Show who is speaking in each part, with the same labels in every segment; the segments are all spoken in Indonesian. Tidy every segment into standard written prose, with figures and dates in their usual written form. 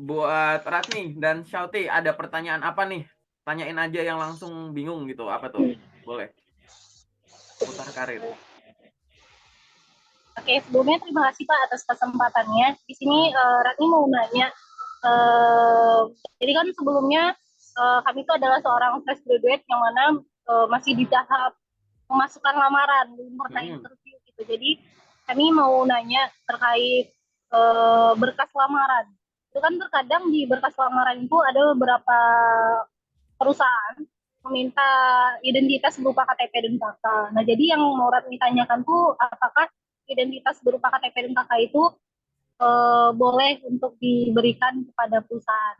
Speaker 1: buat Ratni dan Shauti, ada pertanyaan apa nih? Tanyain aja yang langsung bingung gitu. Apa tuh? Boleh. Putar karir.
Speaker 2: Oke, sebelumnya terima kasih Pak atas kesempatannya. Di sini Ratni mau nanya, jadi kan sebelumnya kami itu adalah seorang fresh graduate yang mana masih di tahap memasukkan lamaran, belum pernah
Speaker 1: Mm-mm.
Speaker 2: interview gitu. Jadi kami mau nanya terkait berkas lamaran. Itu kan terkadang di berkas lamaran itu ada beberapa perusahaan meminta identitas berupa KTP dan KK. Nah, jadi yang mau Ratni tanyakan tuh apakah identitas berupa KTP dan KK itu boleh untuk diberikan kepada perusahaan?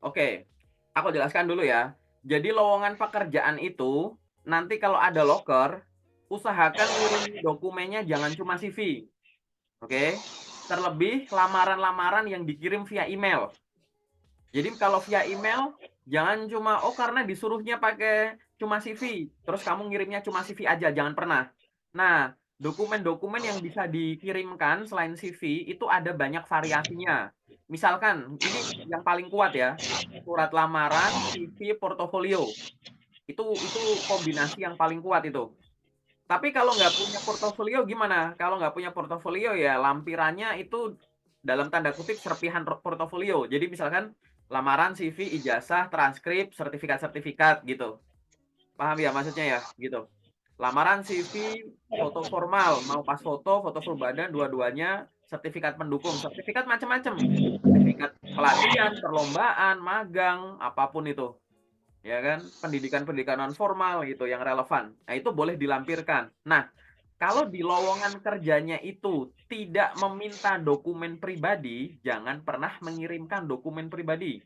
Speaker 1: Oke, aku jelaskan dulu ya. Jadi lowongan pekerjaan itu nanti kalau ada loker, usahakan ngirim dokumennya jangan cuma CV. Oke. Terlebih lamaran-lamaran yang dikirim via email. Jadi kalau via email jangan cuma karena disuruhnya pakai cuma CV, terus kamu ngirimnya cuma CV aja, jangan pernah. Nah, dokumen-dokumen yang bisa dikirimkan selain CV itu ada banyak variasinya. Misalkan ini yang paling kuat ya, surat lamaran, CV, portofolio. Itu kombinasi yang paling kuat itu. Tapi kalau nggak punya portofolio gimana? Kalau nggak punya portofolio ya lampirannya itu dalam tanda kutip serpihan portofolio. Jadi misalkan lamaran, CV, ijazah, transkrip, sertifikat-sertifikat gitu. Paham ya maksudnya ya? Gitu. Lamaran, CV, foto formal, mau pas foto, foto full badan, dua-duanya, sertifikat pendukung, sertifikat macam-macam. Sertifikat pelatihan, perlombaan, magang, apapun itu ya kan, pendidikan-pendidikan non formal gitu yang relevan. Nah, itu boleh dilampirkan. Nah, kalau di lowongan kerjanya itu tidak meminta dokumen pribadi, jangan pernah mengirimkan dokumen pribadi.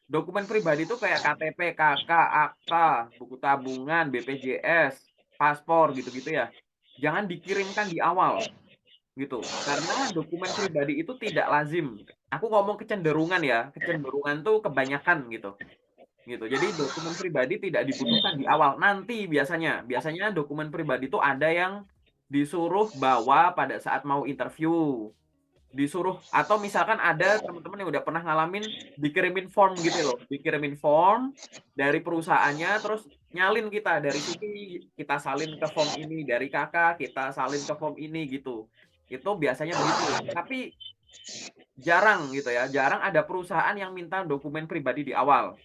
Speaker 1: Dokumen pribadi itu kayak KTP, KK, akta, buku tabungan, BPJS, paspor gitu-gitu ya. Jangan dikirimkan di awal gitu. Karena dokumen pribadi itu tidak lazim. Aku ngomong kecenderungan ya, kecenderungan tuh kebanyakan gitu. Jadi dokumen pribadi tidak dibutuhkan di awal. Nanti biasanya dokumen pribadi itu ada yang disuruh bawa pada saat mau interview. Disuruh atau misalkan ada teman-teman yang udah pernah ngalamin dikirimin form gitu loh. Dikirimin form dari perusahaannya terus nyalin kita dari sini kita salin ke form ini, dari kakak kita salin ke form ini gitu. Itu biasanya begitu. Tapi jarang gitu ya. Jarang ada perusahaan yang minta dokumen pribadi di awal.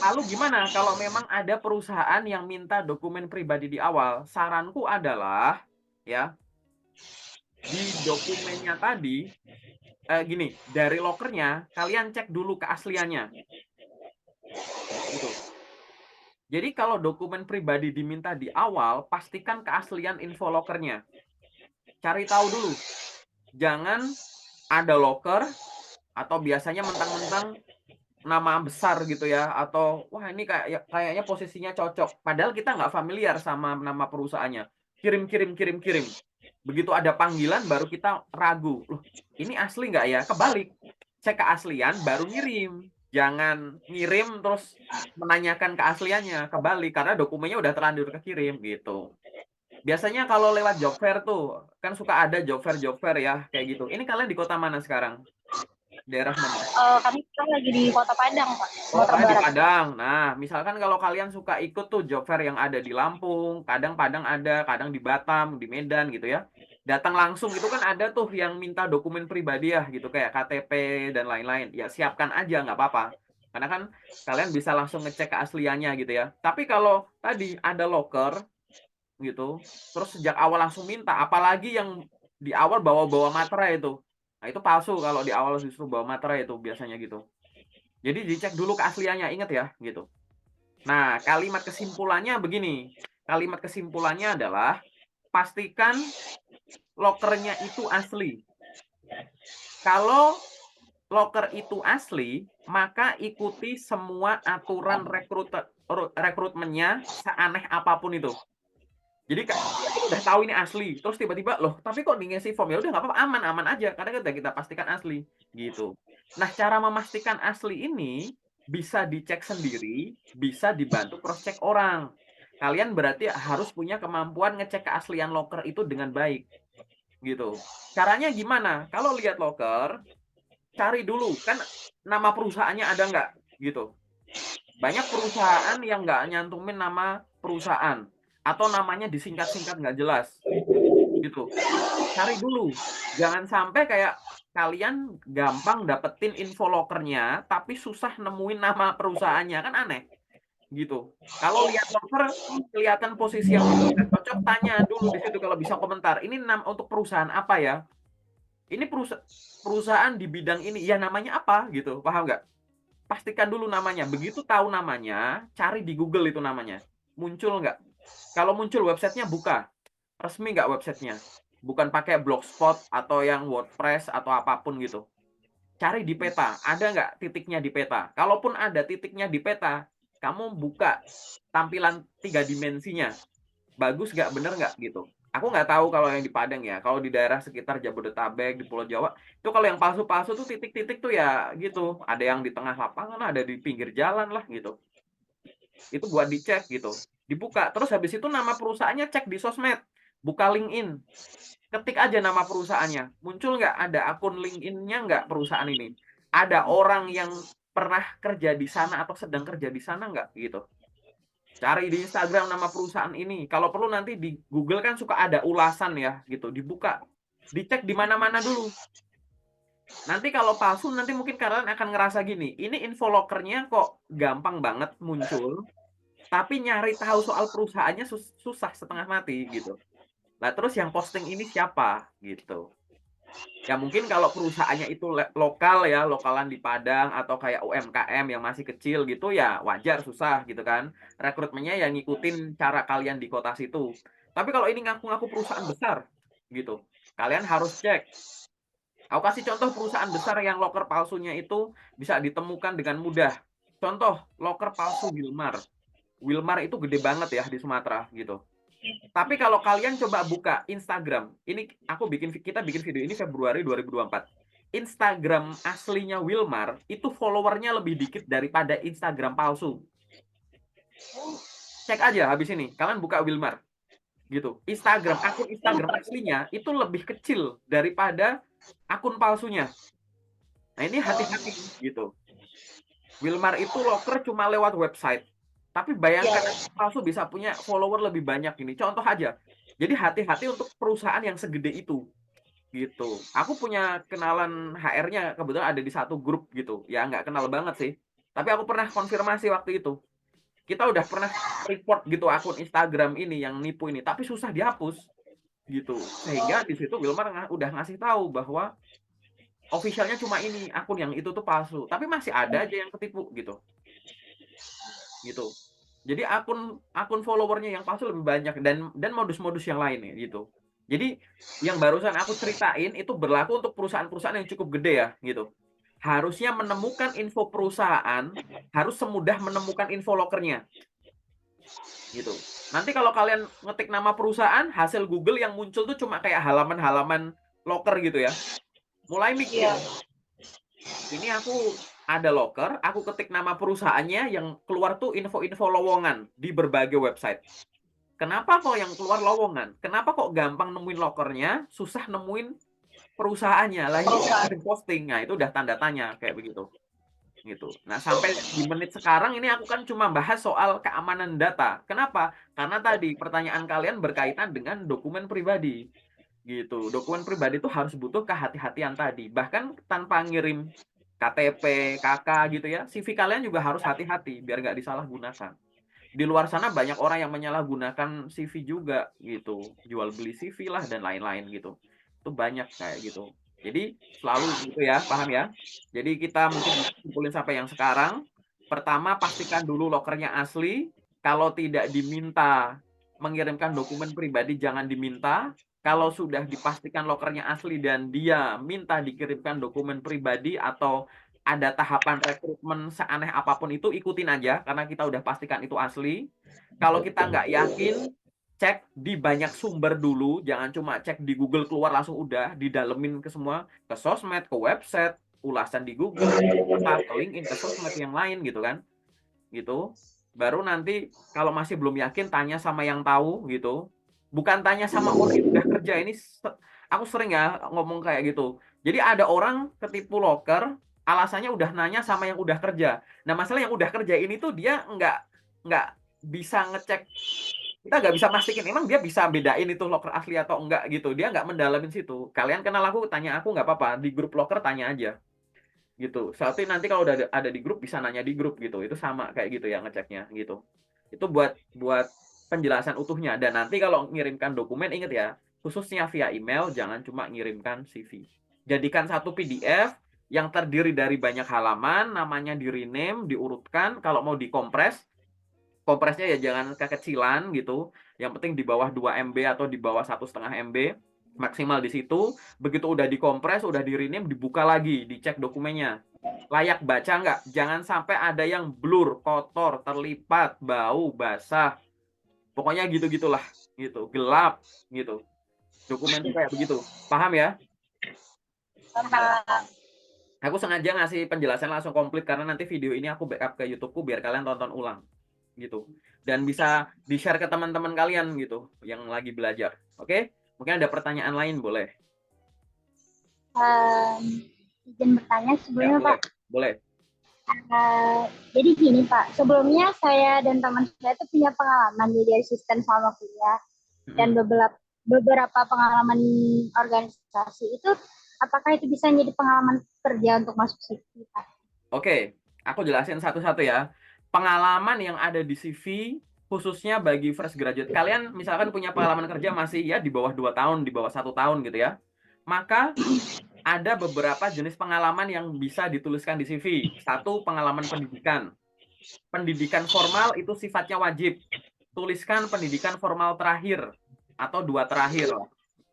Speaker 1: Lalu gimana kalau memang ada perusahaan yang minta dokumen pribadi di awal? Saranku adalah ya, di dokumennya tadi gini, dari lokernya kalian cek dulu keasliannya gitu. Jadi kalau dokumen pribadi diminta di awal, pastikan keaslian info lokernya. Cari tahu dulu. Jangan ada loker atau biasanya mentang-mentang nama besar gitu ya atau wah ini kayaknya posisinya cocok padahal kita nggak familiar sama nama perusahaannya kirim kirim kirim kirim begitu ada panggilan baru kita ragu loh ini asli nggak ya kebalik cek keaslian baru ngirim jangan ngirim terus menanyakan keasliannya kebalik karena dokumennya udah terlanjur kekirim gitu biasanya kalau lewat job fair tuh kan suka ada job fair ya kayak gitu ini kalian di kota mana sekarang daerah mana.
Speaker 2: Kami sekarang lagi di Kota Padang, Pak,
Speaker 1: Oh,
Speaker 2: Sumatera
Speaker 1: kalian di
Speaker 2: Barat.
Speaker 1: Padang. Nah, misalkan kalau kalian suka ikut tuh job fair yang ada di Lampung, kadang Padang ada, kadang di Batam, di Medan gitu ya. Datang langsung itu kan ada tuh yang minta dokumen pribadi ya gitu kayak KTP dan lain-lain. Ya siapkan aja nggak apa-apa. Karena kan kalian bisa langsung ngecek keasliannya gitu ya. Tapi kalau tadi ada loker gitu, terus sejak awal langsung minta, apalagi yang di awal bawa-bawa materai itu. Nah, itu palsu kalau di awal justru bawa materai itu biasanya gitu. Jadi dicek dulu keasliannya, ingat ya, gitu. Nah, kalimat kesimpulannya begini. Kalimat kesimpulannya adalah pastikan lokernya itu asli. Kalau loker itu asli, maka ikuti semua aturan rekrutmennya seaneh apapun itu. Jadi kita udah tahu ini asli, terus tiba-tiba loh, tapi kok di ngisi form ya udah nggak apa-apa, aman-aman aja karena kita pastikan asli gitu. Nah, cara memastikan asli ini bisa dicek sendiri, bisa dibantu cross check orang. Kalian berarti harus punya kemampuan ngecek keaslian loker itu dengan baik gitu. Caranya gimana? Kalau lihat loker, cari dulu kan nama perusahaannya ada nggak gitu. Banyak perusahaan yang nggak nyantumin nama perusahaan atau namanya disingkat-singkat nggak jelas gitu. Cari dulu, jangan sampai kayak kalian gampang dapetin info lokernya tapi susah nemuin nama perusahaannya, kan aneh gitu. Kalau lihat loker kelihatan posisi yang cocok nggak cocok, tanya dulu di situ kalau bisa komentar. Ini untuk perusahaan apa ya? Ini perusahaan di bidang ini, ya namanya apa gitu, paham nggak? Pastikan dulu namanya. Begitu tahu namanya, cari di Google itu namanya. Muncul nggak? Kalau muncul websitenya buka. Resmi nggak websitenya? Bukan pakai Blogspot atau yang WordPress atau apapun gitu. Cari di peta. Ada nggak titiknya di peta? Kalaupun ada titiknya di peta, kamu buka tampilan 3 dimensinya. Bagus nggak? Bener nggak? Gitu. Aku nggak tahu kalau yang di Padang ya. Kalau di daerah sekitar Jabodetabek, di Pulau Jawa, itu kalau yang palsu-palsu tuh titik-titik tuh ya gitu. Ada yang di tengah lapangan, ada di pinggir jalan lah gitu. Itu buat dicek gitu. Dibuka. Terus habis itu nama perusahaannya cek di sosmed. Buka LinkedIn. Ketik aja nama perusahaannya. Muncul nggak ada akun LinkedIn-nya nggak perusahaan ini? Ada orang yang pernah kerja di sana atau sedang kerja di sana nggak gitu? Cari di Instagram nama perusahaan ini. Kalau perlu nanti di Google kan suka ada ulasan ya gitu. Dibuka. Dicek di mana-mana dulu. Nanti kalau palsu nanti mungkin kalian akan ngerasa gini. Ini info lokernya kok gampang banget muncul. Tapi nyari tahu soal perusahaannya susah setengah mati gitu. Nah, terus yang posting ini siapa gitu. Ya mungkin kalau perusahaannya itu lokal ya, lokalan di Padang atau kayak UMKM yang masih kecil gitu ya wajar susah gitu kan. Rekrutmennya yang ngikutin cara kalian di kota situ. Tapi kalau ini ngaku-ngaku perusahaan besar gitu, kalian harus cek. Aku kasih contoh perusahaan besar yang loker palsunya itu bisa ditemukan dengan mudah. Contoh loker palsu Wilmar. Wilmar itu gede banget ya di Sumatera gitu. Tapi kalau kalian coba buka Instagram, ini kita bikin video ini Februari 2024. Instagram aslinya Wilmar itu followernya lebih dikit daripada Instagram palsu. Cek aja habis ini, kalian buka Wilmar gitu. Akun Instagram aslinya itu lebih kecil daripada akun palsunya. Nah, ini hati-hati gitu. Wilmar itu loker cuma lewat website. Tapi bayangkan palsu bisa punya follower lebih banyak ini. Contoh aja. Jadi hati-hati untuk perusahaan yang segede itu. Gitu. Aku punya kenalan HR-nya kebetulan ada di satu grup gitu. Ya nggak kenal banget sih. Tapi aku pernah konfirmasi waktu itu. Kita udah pernah report gitu akun Instagram ini yang nipu ini, tapi susah dihapus gitu. Sehingga di situ Wilmar udah ngasih tahu bahwa officialnya cuma ini, akun yang itu tuh palsu. Tapi masih ada aja yang ketipu gitu. Gitu. Jadi akun followernya yang palsu lebih banyak dan modus-modus yang lain ya gitu. Jadi yang barusan aku ceritain itu berlaku untuk perusahaan-perusahaan yang cukup gede ya gitu. Harusnya menemukan info perusahaan harus semudah menemukan info lokernya. Gitu. Nanti kalau kalian ngetik nama perusahaan, hasil Google yang muncul tuh cuma kayak halaman-halaman loker gitu ya. Mulai mikir, ini aku ada loker, aku ketik nama perusahaannya, yang keluar tuh info-info lowongan di berbagai website. Kenapa kok yang keluar lowongan? Kenapa kok gampang nemuin lokernya, susah nemuin perusahaannya? Lah ini sering posting, nah itu udah tanda tanya kayak begitu. Gitu. Nah, sampai di menit sekarang ini aku kan cuma bahas soal keamanan data. Kenapa? Karena tadi pertanyaan kalian berkaitan dengan dokumen pribadi. Gitu. Dokumen pribadi itu harus butuh kehati-hatian tadi. Bahkan tanpa ngirim KTP, KK gitu ya, CV kalian juga harus hati-hati biar nggak disalahgunakan. Di luar sana banyak orang yang menyalahgunakan CV juga gitu. Jual beli CV lah dan lain-lain gitu. Itu banyak kayak gitu. Jadi selalu gitu ya, paham ya? Jadi kita mungkin kumpulin sampai yang sekarang. Pertama, pastikan dulu lokernya asli. Kalau tidak diminta mengirimkan dokumen pribadi, jangan diminta. Kalau sudah dipastikan lokernya asli dan dia minta dikirimkan dokumen pribadi atau ada tahapan rekrutmen seaneh apapun itu, ikutin aja karena kita udah pastikan itu asli. Kalau kita nggak yakin, cek di banyak sumber dulu, jangan cuma cek di Google keluar langsung udah, didalemin ke semua, ke sosmed, ke website, ulasan di Google, ke LinkedIn, ke sosmed yang lain gitu kan. Gitu. Baru nanti kalau masih belum yakin tanya sama yang tahu gitu. Bukan tanya sama orang yang udah kerja, ini Aku sering ya ngomong kayak gitu. Jadi ada orang ketipu loker, alasannya udah nanya sama yang udah kerja. Nah, masalah yang udah kerja ini tuh dia nggak bisa ngecek, kita nggak bisa mastiin emang dia bisa bedain itu loker asli atau enggak gitu. Dia nggak mendalamin situ. Kalian kenal aku, tanya aku nggak apa-apa. Di grup loker tanya aja gitu. Tapi nanti kalau udah ada di grup bisa nanya di grup gitu. Itu sama kayak gitu ya ngeceknya gitu. Itu buat buat penjelasan utuhnya. Dan nanti kalau ngirimkan dokumen ingat ya, khususnya via email jangan cuma ngirimkan CV. Jadikan satu PDF yang terdiri dari banyak halaman, namanya di rename, diurutkan. Kalau mau dikompres, kompresnya ya jangan kekecilan gitu. Yang penting di bawah 2 MB atau di bawah 1,5 MB maksimal di situ. Begitu udah dikompres, udah di rename, dibuka lagi, dicek dokumennya. Layak baca nggak? Jangan sampai ada yang blur, kotor, terlipat, bau, basah. Pokoknya gitu-gitulah, gitu. Gelap, gitu. Dokumen tuh kayak begitu. Paham ya?
Speaker 2: Paham.
Speaker 1: Aku sengaja ngasih penjelasan langsung komplit karena nanti video ini aku backup ke YouTube-ku biar kalian tonton ulang. Gitu. Dan bisa di-share ke teman-teman kalian gitu yang lagi belajar. Oke? Mungkin ada pertanyaan lain boleh.
Speaker 2: Izin bertanya
Speaker 1: Ya,
Speaker 2: sebelumnya
Speaker 1: boleh.
Speaker 2: Pak.
Speaker 1: Boleh.
Speaker 2: Jadi gini Pak, sebelumnya saya dan teman saya itu punya pengalaman jadi asisten selama kuliah dan
Speaker 1: Mm-mm.
Speaker 2: beberapa pengalaman organisasi itu, apakah itu bisa menjadi pengalaman kerja untuk masuk CV Pak?
Speaker 1: Oke, aku jelasin satu-satu ya. Pengalaman yang ada di CV khususnya bagi fresh graduate. Kalian misalkan punya pengalaman kerja masih ya di bawah 2 tahun, di bawah 1 tahun gitu ya. Maka ada beberapa jenis pengalaman yang bisa dituliskan di CV. Satu, pengalaman pendidikan. Pendidikan formal itu sifatnya wajib. Tuliskan pendidikan formal terakhir atau 2 terakhir.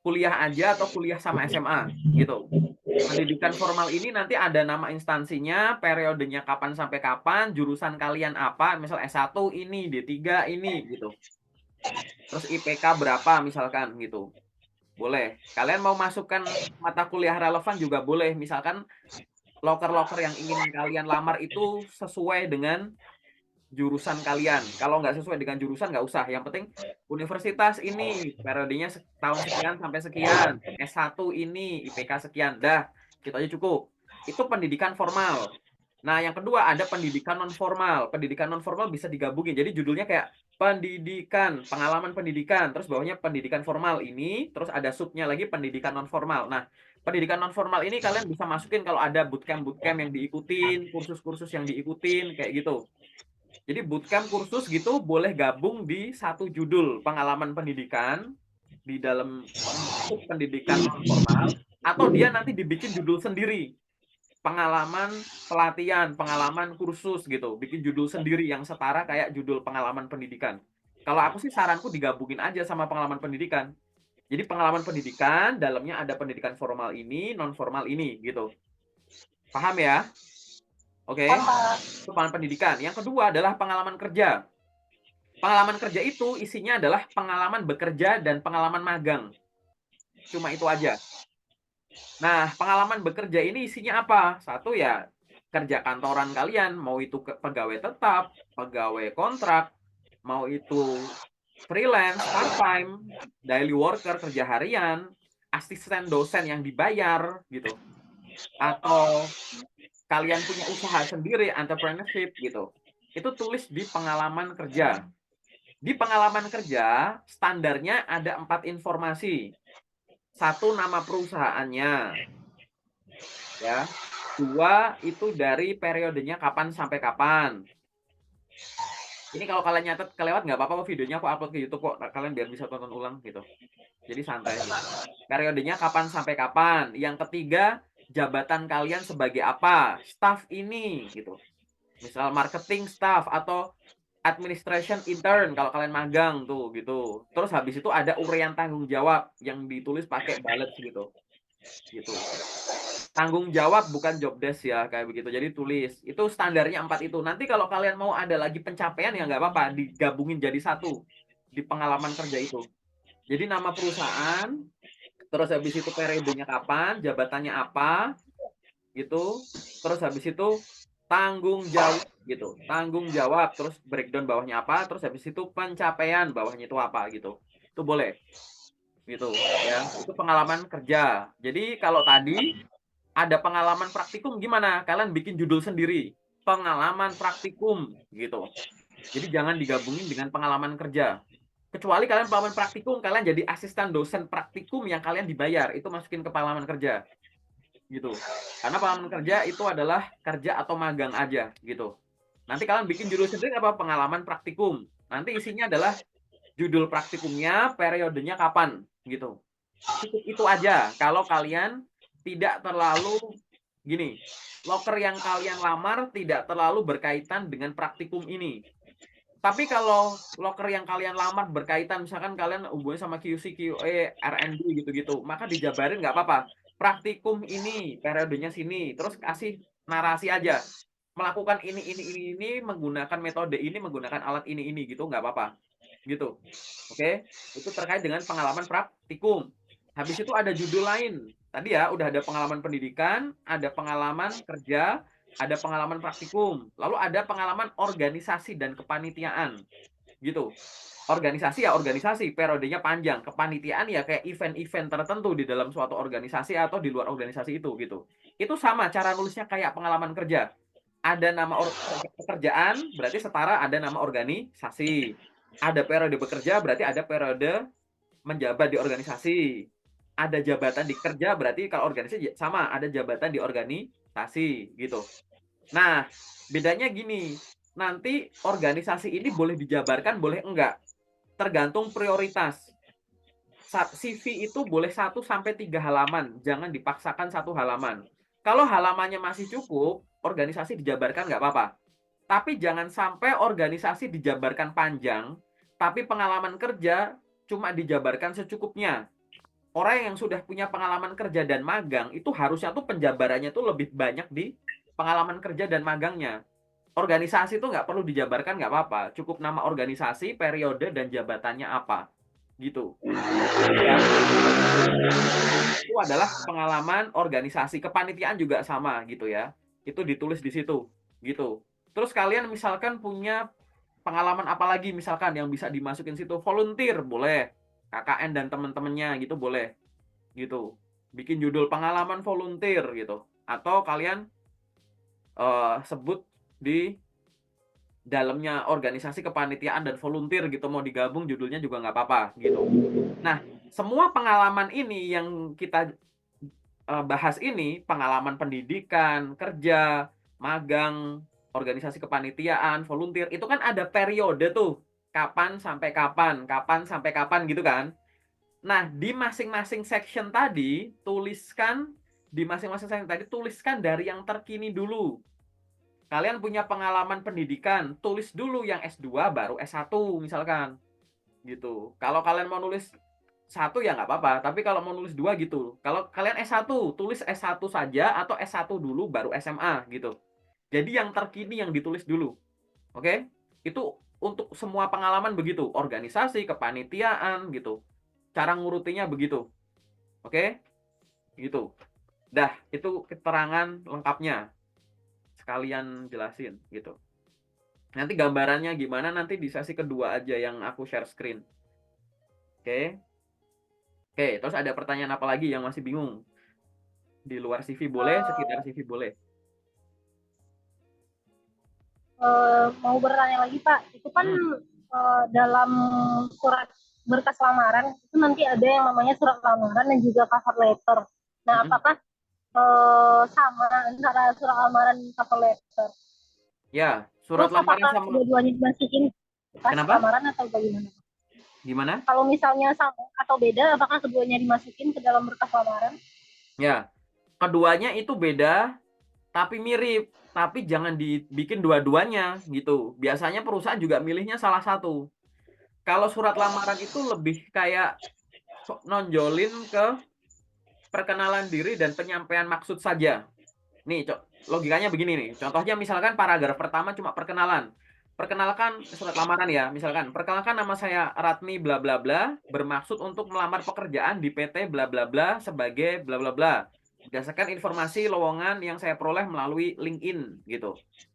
Speaker 1: Kuliah aja atau kuliah sama SMA gitu. Pendidikan formal ini nanti ada nama instansinya, periodenya kapan sampai kapan, jurusan kalian apa, misal S1 ini, D3 ini gitu. Terus IPK berapa misalkan gitu. Boleh. Kalian mau masukkan mata kuliah relevan juga boleh. Misalkan loker-loker yang ingin kalian lamar itu sesuai dengan jurusan kalian. Kalau nggak sesuai dengan jurusan nggak usah. Yang penting universitas ini periodenya tahun sekian sampai sekian. S1 ini IPK sekian. Dah, kita aja cukup. Itu pendidikan formal. Nah, yang kedua ada pendidikan non formal. Pendidikan non formal bisa digabungin. Jadi judulnya kayak pendidikan, pengalaman pendidikan, terus bawahnya pendidikan formal ini, terus ada subnya lagi pendidikan non formal. Nah, pendidikan non formal ini kalian bisa masukin kalau ada bootcamp-bootcamp yang diikutin, kursus-kursus yang diikutin kayak gitu. Jadi bootcamp kursus gitu boleh gabung di satu judul pengalaman pendidikan di dalam pendidikan non formal, atau dia nanti dibikin judul sendiri, pengalaman pelatihan, pengalaman kursus gitu, bikin judul sendiri yang setara kayak judul pengalaman pendidikan. Kalau aku sih saranku digabungin aja sama pengalaman pendidikan. Jadi pengalaman pendidikan dalamnya ada pendidikan formal ini, non formal ini gitu. Paham ya? Oke. Itu pengalaman pendidikan. Yang kedua adalah pengalaman kerja. Pengalaman kerja itu isinya adalah pengalaman bekerja dan pengalaman magang. Cuma itu aja. Nah, pengalaman bekerja ini isinya apa? Satu ya, kerja kantoran kalian, mau itu pegawai tetap, pegawai kontrak, mau itu freelance, part-time, daily worker, kerja harian, asisten dosen yang dibayar, gitu. Atau kalian punya usaha sendiri, entrepreneurship, gitu. Itu tulis di pengalaman kerja. Di pengalaman kerja, standarnya ada 4 informasi. Satu, nama perusahaannya. Ya. 2, itu dari periodenya kapan sampai kapan. Ini kalau kalian nyatet kelewat nggak apa-apa, videonya aku upload ke YouTube kok. Kalian biar bisa tonton ulang gitu. Jadi santai. Periodenya kapan sampai kapan. Yang ketiga, jabatan kalian sebagai apa? Staff ini gitu. Misal marketing staff atau administration intern kalau kalian magang tuh gitu. Terus habis itu ada uraian tanggung jawab yang ditulis pakai bullet gitu. Gitu. Tanggung jawab bukan job desk ya kayak begitu. Jadi tulis. Itu standarnya 4 itu. Nanti kalau kalian mau ada lagi pencapaian ya nggak apa-apa, digabungin jadi satu di pengalaman kerja itu. Jadi nama perusahaan, terus habis itu periodenya kapan, jabatannya apa, gitu. Terus habis itu tanggung jawab gitu. Tanggung jawab terus breakdown bawahnya apa, terus habis itu pencapaian bawahnya itu apa gitu. Itu boleh. gitu ya. Itu pengalaman kerja. Jadi kalau tadi ada pengalaman praktikum gimana? Kalian bikin judul sendiri. Pengalaman praktikum gitu. Jadi jangan digabungin dengan pengalaman kerja. Kecuali kalian pengalaman praktikum, kalian jadi asisten dosen praktikum yang kalian dibayar, itu masukin ke pengalaman kerja. Gitu. Karena pengalaman kerja itu adalah kerja atau magang aja gitu. Nanti kalian bikin judul sendiri apa? Pengalaman praktikum. Nanti isinya adalah judul praktikumnya, periodenya kapan gitu. Cukup itu aja. Kalau kalian tidak terlalu gini, loker yang kalian lamar tidak terlalu berkaitan dengan praktikum ini. Tapi kalau loker yang kalian lamar berkaitan, misalkan kalian hubungannya sama QC, QA, R&D gitu-gitu, maka dijabarin nggak apa-apa. Praktikum ini, periodenya sini, terus kasih narasi aja. Melakukan ini, menggunakan metode ini, menggunakan alat ini gitu, nggak apa-apa. Gitu. Oke? Itu terkait dengan pengalaman praktikum. Habis itu ada judul lain. Tadi ya, udah ada pengalaman pendidikan, ada pengalaman kerja, ada pengalaman praktikum, lalu ada pengalaman organisasi dan kepanitiaan. Gitu. Organisasi ya organisasi, periodenya panjang. Kepanitiaan ya kayak event-event tertentu di dalam suatu organisasi atau di luar organisasi itu gitu. Itu sama cara nulisnya kayak pengalaman kerja. Ada nama pekerjaan, berarti setara ada nama organisasi. Ada periode bekerja, berarti ada periode menjabat di organisasi. Ada jabatan di kerja, berarti kalau organisasi sama, ada jabatan di organisasi gitu. Nah, bedanya gini, nanti organisasi ini boleh dijabarkan, boleh enggak. Tergantung prioritas. CV itu boleh 1-3 halaman, jangan dipaksakan 1 halaman. Kalau halamannya masih cukup, organisasi dijabarkan nggak apa-apa. Tapi jangan sampai organisasi dijabarkan panjang, tapi pengalaman kerja cuma dijabarkan secukupnya. Orang yang sudah punya pengalaman kerja dan magang, itu harusnya tuh penjabarannya tuh lebih banyak di pengalaman kerja dan magangnya. Organisasi itu nggak perlu dijabarkan, nggak apa-apa. Cukup nama organisasi, periode, dan jabatannya apa. Gitu. Ya. Itu adalah pengalaman organisasi. Kepanitiaan juga sama gitu ya. Itu ditulis di situ. Gitu. Terus kalian misalkan punya pengalaman apa lagi misalkan yang bisa dimasukin situ. Volunteer boleh. KKN dan teman-temannya gitu boleh. Gitu. Bikin judul pengalaman volunteer gitu. Atau kalian sebut di dalamnya organisasi kepanitiaan dan volunteer gitu, mau digabung judulnya juga nggak apa-apa gitu. Nah, semua pengalaman ini yang kita bahas ini, pengalaman pendidikan, kerja, magang, organisasi kepanitiaan, volunteer, itu kan ada periode tuh, kapan sampai kapan, kapan sampai kapan gitu kan. Nah, di masing-masing section tadi, tuliskan dari yang terkini dulu. Kalian punya pengalaman pendidikan, tulis dulu yang S2 baru S1 misalkan. Gitu. Kalau kalian mau nulis 1 ya nggak apa-apa, tapi kalau mau nulis 2 gitu. Kalau kalian S1, tulis S1 saja atau S1 dulu baru SMA gitu. Jadi yang terkini yang ditulis dulu. Oke? Itu untuk semua pengalaman begitu, organisasi, kepanitiaan gitu. Cara ngurutinya begitu. Oke? Gitu. Dah, itu keterangan lengkapnya. Sekalian jelasin gitu. Nanti gambarannya gimana nanti di sesi kedua aja yang aku share screen. Oke. Oke, terus ada pertanyaan apa lagi yang masih bingung? Di luar CV boleh, sekitar CV boleh.
Speaker 2: Mau bertanya lagi Pak, itu kan dalam surat berkas lamaran itu nanti ada yang namanya surat lamaran dan juga cover letter. Nah, apakah sama antara surat lamaran dan cover letter?
Speaker 1: Ya, surat
Speaker 2: Terus
Speaker 1: lamaran
Speaker 2: apakah
Speaker 1: sama.
Speaker 2: dua-duanya dimasukin pas
Speaker 1: Kenapa?
Speaker 2: lamaran atau bagaimana?
Speaker 1: Gimana?
Speaker 2: Kalau misalnya sama atau beda, apakah keduanya dimasukin ke dalam berkas lamaran?
Speaker 1: Ya, keduanya itu beda, tapi mirip. Tapi jangan dibikin dua-duanya gitu. Biasanya perusahaan juga milihnya salah satu. Kalau surat lamaran itu lebih kayak nonjolin ke perkenalan diri dan penyampaian maksud saja. Nih, logikanya begini nih. Contohnya misalkan paragraf pertama cuma perkenalan. Perkenalkan surat lamaran ya, misalkan. Perkenalkan nama saya Ratmi bla bla bla, bermaksud untuk melamar pekerjaan di PT bla bla bla sebagai bla bla bla. Berdasarkan informasi lowongan yang saya peroleh melalui LinkedIn gitu.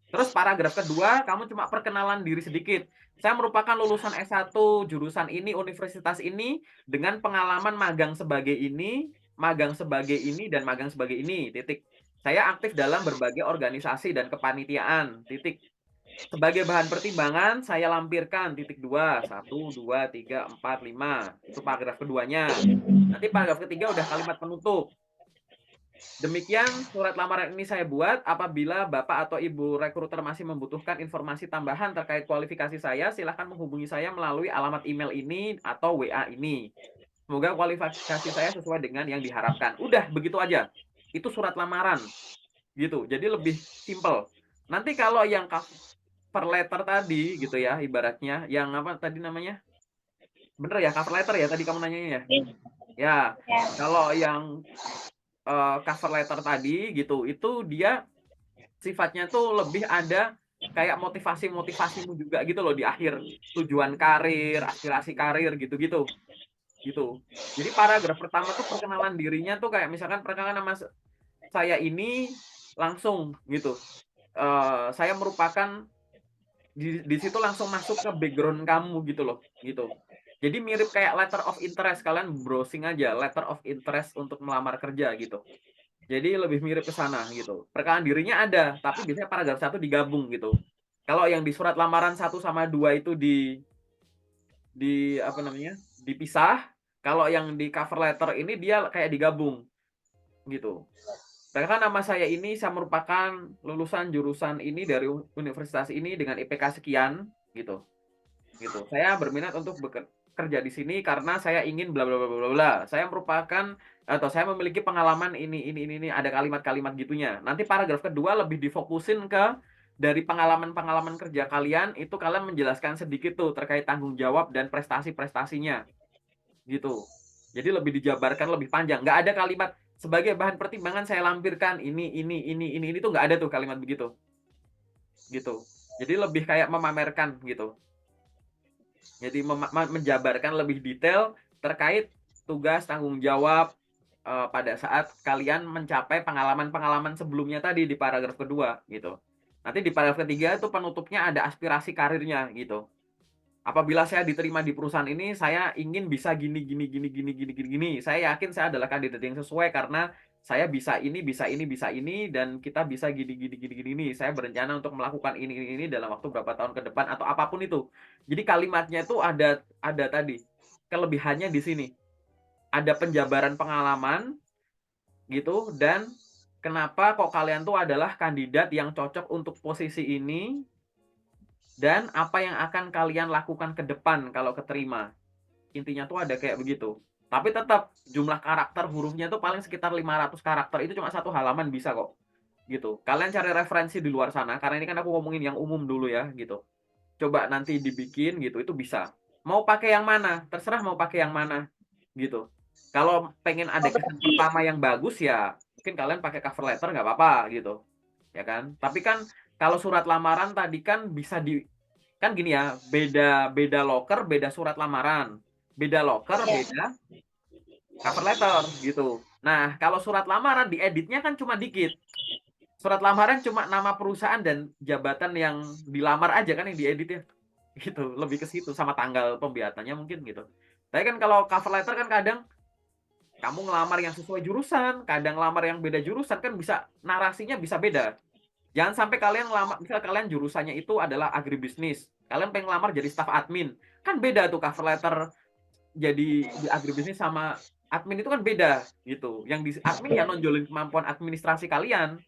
Speaker 1: Terus paragraf kedua, kamu cuma perkenalan diri sedikit. Saya merupakan lulusan S1 jurusan ini, universitas ini, dengan pengalaman magang sebagai ini, dan magang sebagai ini, titik. Saya aktif dalam berbagai organisasi dan kepanitiaan, titik. Sebagai bahan pertimbangan, saya lampirkan titik 2, 1, 2, 3, 4, 5. Itu paragraf keduanya. Nanti paragraf ketiga udah kalimat penutup. Demikian surat lamaran ini saya buat. Apabila Bapak atau Ibu rekruter masih membutuhkan informasi tambahan terkait kualifikasi saya, silahkan menghubungi saya melalui alamat email ini atau WA ini. Semoga kualifikasi saya sesuai dengan yang diharapkan. Udah, begitu aja. Itu surat lamaran. Gitu. Jadi lebih simple. Nanti kalau yang cover letter tadi gitu ya, ibaratnya yang apa tadi namanya? Bener ya, cover letter ya tadi kamu nanyanya ya? Ya,
Speaker 2: Ya.
Speaker 1: kalau yang cover letter tadi gitu, itu dia sifatnya tuh lebih ada kayak motivasi-motivasimu juga gitu loh di akhir. Tujuan karir, aspirasi karir gitu-gitu. Gitu. Jadi paragraf pertama tuh perkenalan dirinya tuh kayak misalkan perkenalan nama saya ini langsung gitu. Saya merupakan di situ langsung masuk ke background kamu gitu loh, gitu. Jadi mirip kayak letter of interest, kalian browsing aja letter of interest untuk melamar kerja gitu. Jadi lebih mirip ke sana gitu. Perkenalan dirinya ada, tapi biasanya paragraf 1 digabung gitu. Kalau yang di surat lamaran 1 sama 2 itu di apa namanya? Dipisah. Kalau yang di cover letter ini dia kayak digabung gitu. Karena nama saya ini saya merupakan lulusan jurusan ini dari universitas ini dengan IPK sekian gitu. Gitu. Saya berminat untuk bekerja di sini karena saya ingin bla bla bla bla bla. Saya merupakan atau saya memiliki pengalaman ini ada kalimat-kalimat gitunya. Nanti paragraf kedua lebih difokusin ke dari pengalaman-pengalaman kerja kalian itu kalian menjelaskan sedikit tuh terkait tanggung jawab dan prestasi-prestasinya gitu. Jadi lebih dijabarkan lebih panjang. Nggak ada kalimat sebagai bahan pertimbangan saya lampirkan ini tuh nggak ada tuh kalimat begitu. Gitu. Jadi lebih kayak memamerkan gitu. Jadi menjabarkan lebih detail terkait tugas tanggung jawab pada saat kalian mencapai pengalaman-pengalaman sebelumnya tadi di paragraf kedua gitu. Nanti di paragraf ketiga itu penutupnya ada aspirasi karirnya gitu. Apabila saya diterima di perusahaan ini, saya ingin bisa gini gini gini gini gini gini gini. Saya yakin saya adalah kandidat yang sesuai karena saya bisa ini, bisa ini, bisa ini, dan kita bisa gini gini gini gini ini. Saya berencana untuk melakukan ini dalam waktu berapa tahun ke depan atau apapun itu. Jadi kalimatnya itu ada tadi kelebihannya di sini. Ada penjabaran pengalaman gitu dan kenapa kok kalian tuh adalah kandidat yang cocok untuk posisi ini dan apa yang akan kalian lakukan ke depan kalau keterima. Intinya tuh ada kayak begitu. Tapi tetap jumlah karakter hurufnya tuh paling sekitar 500 karakter. Itu cuma satu halaman bisa kok. Gitu. Kalian cari referensi di luar sana karena ini kan aku ngomongin yang umum dulu ya gitu. Coba nanti dibikin gitu itu bisa. Mau pakai yang mana? Terserah mau pakai yang mana gitu. Kalau pengen ada
Speaker 2: Oh,
Speaker 1: kesan
Speaker 2: berarti
Speaker 1: pertama yang bagus ya mungkin kalian pakai cover letter nggak apa-apa gitu. Ya kan? Tapi kan kalau surat lamaran tadi kan bisa di kan gini ya, beda beda loker, beda surat lamaran. Beda loker,
Speaker 2: ya.
Speaker 1: beda cover letter gitu. Nah, kalau surat lamaran dieditnya kan cuma dikit. Surat lamaran cuma nama perusahaan dan jabatan yang dilamar aja kan yang diedit ya. Gitu, lebih ke situ sama tanggal pembiatannya mungkin gitu. Tapi kan kalau cover letter kan kadang kamu ngelamar yang sesuai jurusan, kadang ngelamar yang beda jurusan kan bisa narasinya bisa beda. Jangan sampai kalian ngelamar, misal kalian jurusannya itu adalah agribisnis, kalian pengen ngelamar jadi staf admin, kan beda tuh cover letter jadi di agribisnis sama admin itu kan beda gitu. Yang di admin ya nonjolin kemampuan administrasi kalian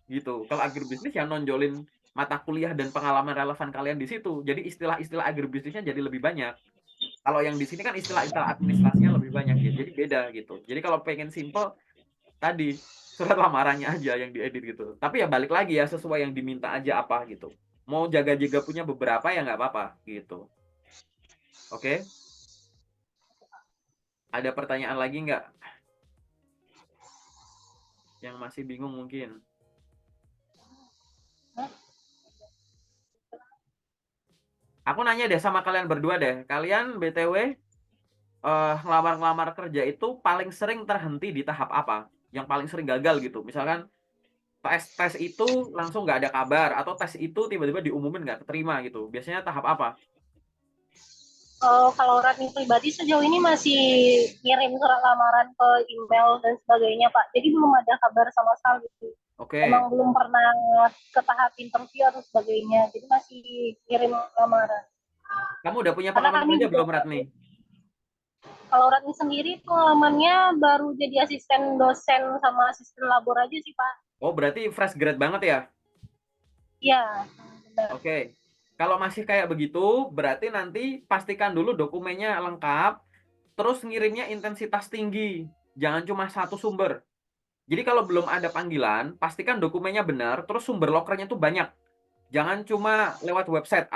Speaker 1: gitu. Kalau agribisnis ya nonjolin mata kuliah dan pengalaman relevan kalian di situ. Jadi istilah-istilah agribisnisnya jadi lebih banyak. Kalau yang di sini kan istilah-istilah administrasinya lebih banyak gitu. Jadi beda gitu. Jadi kalau pengen simple tadi surat lamarannya aja yang diedit gitu. Tapi ya balik lagi ya sesuai yang diminta aja apa gitu. Mau jaga-jaga punya beberapa ya nggak apa-apa gitu. Oke? Ada pertanyaan lagi nggak? Yang masih bingung mungkin. Aku nanya deh sama kalian berdua deh. Kalian BTW ngelamar-ngelamar kerja itu paling sering terhenti di tahap apa? Yang paling sering gagal gitu. Misalkan tes itu langsung nggak ada kabar, atau tes itu tiba-tiba diumumin nggak keterima gitu? Biasanya tahap apa?
Speaker 2: Kalau Ratni pribadi sejauh ini masih ngirim surat lamaran ke email dan sebagainya, Pak. Jadi belum ada kabar sama sekali.
Speaker 1: Oke.
Speaker 2: Emang belum pernah ke tahap interview atau sebagainya. Jadi masih ngirim lamaran.
Speaker 1: Kamu udah punya
Speaker 2: Karena
Speaker 1: pengalaman
Speaker 2: kami
Speaker 1: kerja
Speaker 2: juga,
Speaker 1: belum, Ratni?
Speaker 2: kalau Ratni sendiri pengalamannya baru jadi asisten dosen sama asisten labor aja sih, Pak.
Speaker 1: Oh, berarti fresh grade banget ya?
Speaker 2: Iya, benar.
Speaker 1: Oke. Kalau masih kayak begitu, berarti nanti pastikan dulu dokumennya lengkap, terus ngirimnya intensitas tinggi. Jangan cuma satu sumber. Jadi kalau belum ada panggilan, pastikan dokumennya benar, terus sumber lokernya tuh banyak. Jangan cuma lewat website,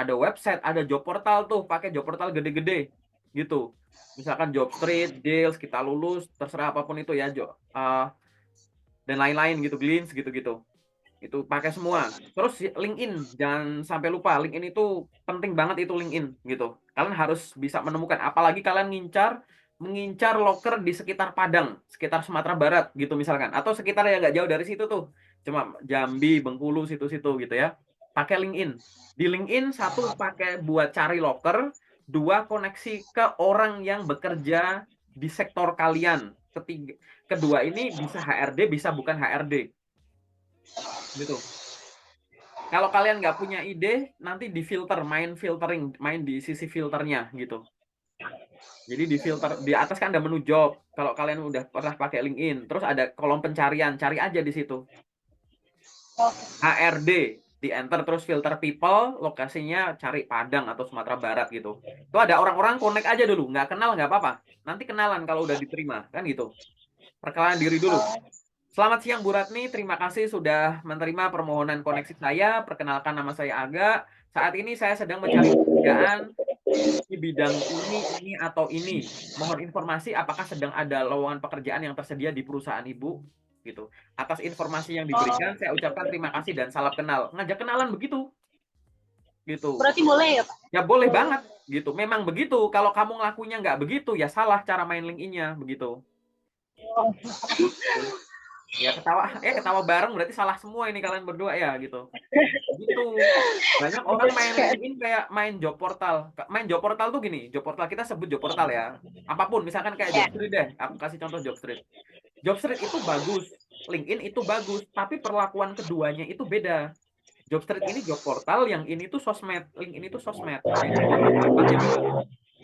Speaker 1: ada job portal tuh, pakai job portal gede-gede gitu. Misalkan Jobstreet, Deals, Kita Lulus, terserah apapun itu ya, dan lain-lain gitu, Glints gitu-gitu. Itu pakai semua. Terus LinkedIn, jangan sampai lupa. LinkedIn itu penting banget, itu LinkedIn gitu. Kalian harus bisa menemukan, apalagi kalian mengincar loker di sekitar Padang, sekitar Sumatera Barat gitu misalkan, atau sekitar yang nggak jauh dari situ tuh, cuma Jambi, Bengkulu, situ-situ gitu ya. Pakai LinkedIn. Di LinkedIn, satu pakai buat cari loker, dua koneksi ke orang yang bekerja di sektor kalian. Kedua ini bisa HRD, bisa bukan HRD gitu. Kalau kalian nggak punya ide, nanti di filter, main filtering, main di sisi filternya gitu. Jadi di filter di atas kan ada menu job. Kalau kalian udah pernah pakai LinkedIn, terus ada kolom pencarian, cari aja di situ.
Speaker 2: Oke.
Speaker 1: HRD, di enter terus filter people, lokasinya cari Padang atau Sumatera Barat gitu. Itu ada orang-orang, connect aja dulu, nggak kenal nggak apa-apa. Nanti kenalan kalau udah diterima, kan gitu. Perkenalan diri dulu. Selamat siang Bu Ratni, terima kasih sudah menerima permohonan koneksi saya. Perkenalkan, nama saya Aga. Saat ini saya sedang mencari pekerjaan di bidang ini atau ini. Mohon informasi apakah sedang ada lowongan pekerjaan yang tersedia di perusahaan Ibu gitu. Atas informasi yang diberikan, saya ucapkan terima kasih dan salam kenal. Ngajak kenalan begitu gitu.
Speaker 2: Berarti boleh ya, Pak?
Speaker 1: Ya boleh banget gitu. Memang begitu. Kalau kamu ngelakunya nggak begitu, ya salah cara main LinkedIn-nya begitu.
Speaker 2: Oh,
Speaker 1: Ya ketawa bareng berarti salah semua ini kalian berdua ya gitu. Gitu. Banyak orang main LinkedIn kayak main job portal. Main job portal tuh gini, job portal kita sebut job portal ya. Apapun, misalkan kayak
Speaker 2: ya.
Speaker 1: Jobstreet deh. Aku kasih contoh Jobstreet. Jobstreet itu bagus, LinkedIn itu bagus, tapi perlakuan keduanya itu beda. Jobstreet ini job portal, yang ini tuh sosmed, LinkedIn itu sosmed. Nah, itu dua tempat yang beda.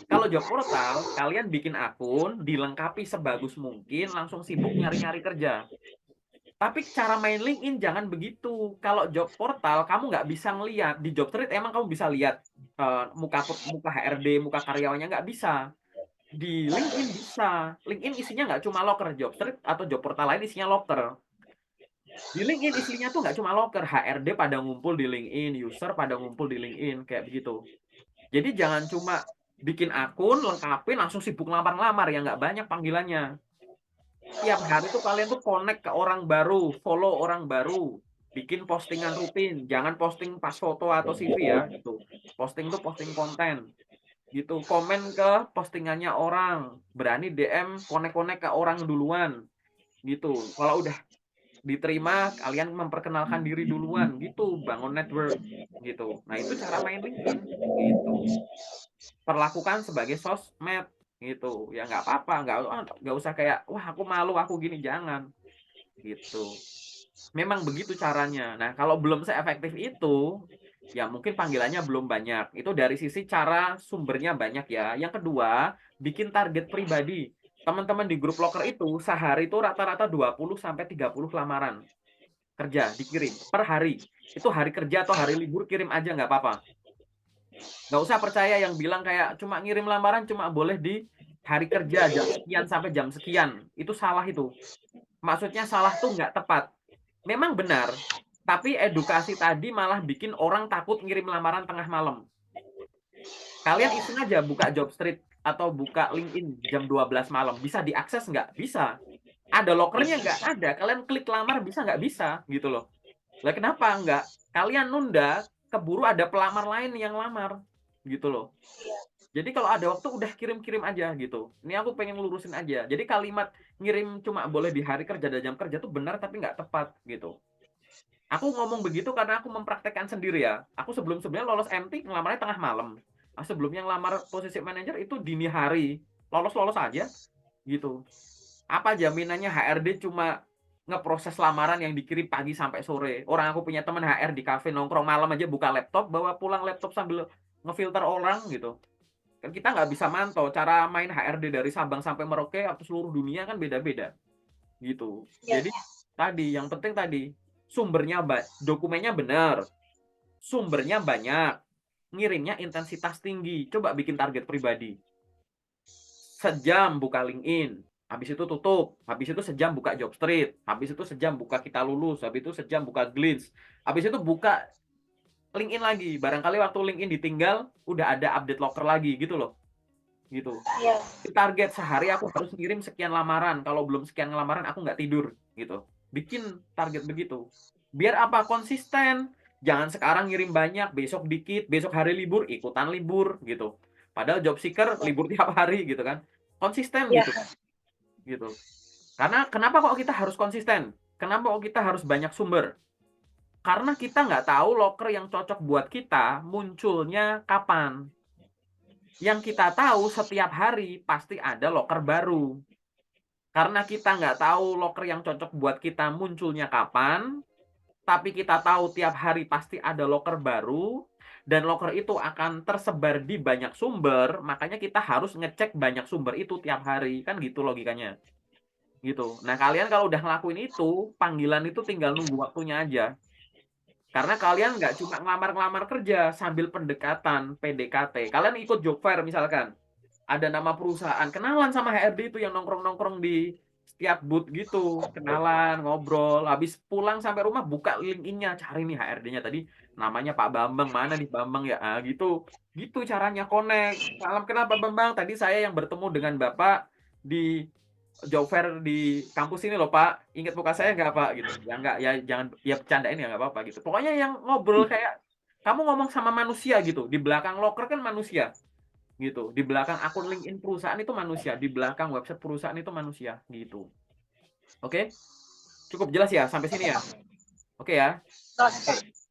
Speaker 1: Kalau job portal, kalian bikin akun, dilengkapi sebagus mungkin, langsung sibuk nyari-nyari kerja. Tapi cara main LinkedIn jangan begitu. Kalau job portal kamu nggak bisa ngelihat. Di Jobstreet emang kamu bisa lihat muka HRD, muka karyawannya, nggak bisa. Di LinkedIn bisa. LinkedIn isinya nggak cuma loker. Jobstreet atau job portal lain isinya loker. Di LinkedIn isinya tuh nggak cuma loker. HRD pada ngumpul di LinkedIn, user pada ngumpul di LinkedIn, kayak begitu. Jadi jangan cuma bikin akun, lengkapin, langsung sibuk ngelamar-ngelamar, ya nggak banyak panggilannya. Tiap hari tuh kalian tuh connect ke orang baru, follow orang baru, bikin postingan rutin, jangan posting pas foto atau CV ya, gitu. Posting tuh posting konten, gitu. Komen ke postingannya orang, berani DM, connect-connect ke orang duluan, gitu. Kalau udah diterima, kalian memperkenalkan diri duluan, gitu. Bangun network, gitu. Nah itu cara main LinkedIn, gitu. Perlakukan sebagai sosmed gitu ya, nggak apa-apa, nggak usah kayak wah aku malu aku gini, jangan gitu. Memang begitu caranya. Nah kalau belum seefektif itu, ya mungkin panggilannya belum banyak. Itu dari sisi cara sumbernya banyak ya. Yang kedua, bikin target pribadi. Teman-teman di grup loker itu sehari itu rata-rata 20 sampai 30 lamaran kerja dikirim per hari. Itu hari kerja atau hari libur, kirim aja nggak apa-apa. Nggak usah percaya yang bilang kayak cuma ngirim lamaran cuma boleh di hari kerja jam sekian sampai jam sekian. Itu salah itu. Maksudnya salah tuh nggak tepat. Memang benar, tapi edukasi tadi malah bikin orang takut ngirim lamaran tengah malam. Kalian iseng aja buka Jobstreet atau buka LinkedIn jam 12 malam. Bisa diakses nggak? Bisa. Ada lokernya nggak? Ada. Kalian klik lamar bisa nggak? Bisa gitu loh. Lah kenapa nggak? Kalian nunda, keburu ada pelamar lain yang lamar gitu loh. Jadi kalau ada waktu udah kirim-kirim aja gitu. Ini aku pengen lurusin aja. Jadi kalimat ngirim cuma boleh di hari kerja dan jam kerja tuh benar tapi nggak tepat gitu. Aku ngomong begitu karena aku mempraktekkan sendiri ya. Aku sebelumnya lolos MT ngelamarnya tengah malam. Nah, sebelumnya ngelamar posisi manajer itu dini hari. Lolos-lolos aja gitu. Apa jaminannya HRD cuma ngeproses lamaran yang dikirim pagi sampai sore. Orang aku punya teman HR di kafe nongkrong malam aja buka laptop, bawa pulang laptop sambil ngefilter orang gitu. Kan kita nggak bisa mantau cara main HRD dari Sabang sampai Merauke atau seluruh dunia kan beda-beda gitu.
Speaker 2: Ya,
Speaker 1: Jadi tadi yang penting tadi sumbernya dokumennya benar, sumbernya banyak, ngirimnya intensitas tinggi. Coba bikin target pribadi. Sejam buka LinkedIn, habis itu tutup, habis itu sejam buka Jobstreet, habis itu sejam buka Kita Lulus, habis itu sejam buka Glitch, habis itu buka LinkedIn lagi. Barangkali waktu LinkedIn ditinggal, udah ada update locker lagi gitu loh. Gitu.
Speaker 2: ya,
Speaker 1: Target sehari aku harus ngirim sekian lamaran. Kalau belum sekian lamaran aku nggak tidur gitu. Bikin target begitu. Biar apa? Konsisten. Jangan sekarang ngirim banyak, besok dikit, besok hari libur, ikutan libur gitu. Padahal job seeker libur tiap hari gitu kan. Konsisten
Speaker 2: ya,
Speaker 1: gitu. Gitu. Karena kenapa kok kita harus konsisten? Kenapa kok kita harus banyak sumber? Karena kita nggak tahu loker yang cocok buat kita munculnya kapan. Yang kita tahu setiap hari pasti ada loker baru. Karena kita nggak tahu loker yang cocok buat kita munculnya kapan, tapi kita tahu tiap hari pasti ada loker baru, dan loker itu akan tersebar di banyak sumber, makanya kita harus ngecek banyak sumber itu tiap hari. Kan gitu logikanya. Gitu. Nah, kalian kalau udah ngelakuin itu, panggilan itu tinggal nunggu waktunya aja. Karena kalian nggak cuma ngelamar-ngelamar kerja sambil pendekatan, PDKT. Kalian ikut job fair misalkan. Ada nama perusahaan, kenalan sama HRD itu yang nongkrong-nongkrong di setiap booth gitu. Kenalan, ngobrol. Habis pulang sampai rumah, buka LinkedIn-nya. Cari nih HRD-nya tadi. Namanya Pak Bambang. Mana nih Bambang ya? Ah, gitu. Gitu caranya connect. Salam kenal Pak Bambang. Tadi saya yang bertemu dengan Bapak di job fair di kampus ini loh Pak, ingat muka saya nggak Pak gitu, ya nggak ya jangan ya bercandain ya nggak apa-apa gitu, pokoknya yang ngobrol kayak kamu ngomong sama manusia gitu, di belakang loker kan manusia gitu, di belakang akun LinkedIn perusahaan itu manusia, di belakang website perusahaan itu manusia gitu. Oke, cukup jelas ya sampai sini ya. Oke ya.
Speaker 2: terus,
Speaker 1: Oke.